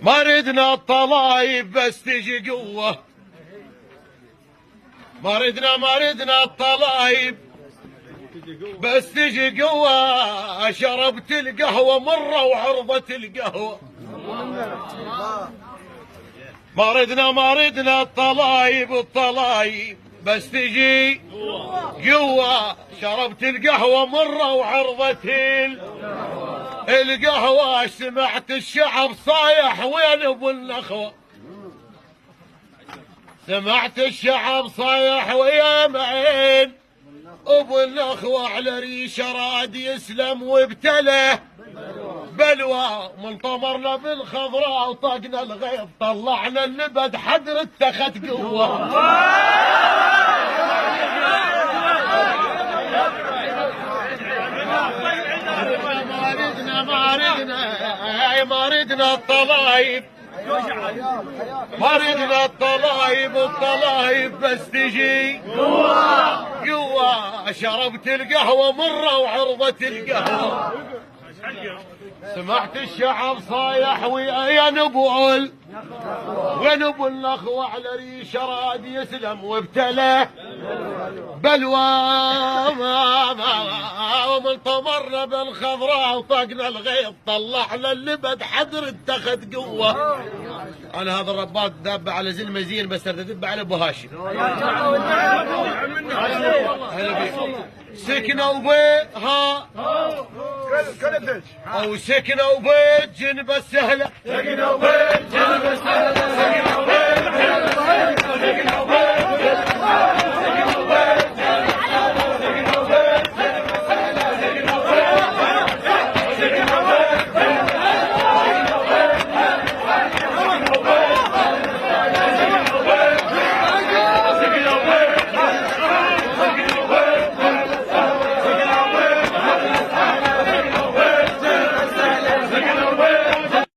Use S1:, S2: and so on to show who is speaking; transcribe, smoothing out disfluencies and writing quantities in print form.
S1: ما ردنا الطلايب بس تجي قوة، ما ردنا الطلايب بس تجي قوة. شربت القهوة مرة وعرضت القهوة. ما ردنا الطلايب بس تجي قوة. شربت القهوة مرة وعرضت القهوة. سمعت الشعب صايح وين ابو النخوة، سمعت الشعب صايح ويا معين ابو النخوة. على ريش راد يسلم وابتلى بلوى. من طمرنا بالخضراء وطقنا الغيظ، طلعنا اللبد حدر اتخذ قوة. ما ردنا الطلايب، ما ردنا الطلايب بس تجي قوة. شربت القهوة مرة وعرضت القهوة. سمعت الشعب صايح ويا نبول وين ابو النخوة. على ريش راد يسلم وابتلى بلوى. ومن طمرنا بالخضراء وطقنا الغيظ، طلعنا اللبد حدر اتخذ قوة. انا هذا الرباط داب على زي المزين بس تدب على ابو هاشم. سكنوا بها او سكنوا بيت جنب السهله، سكنوا بيت جنب السهله،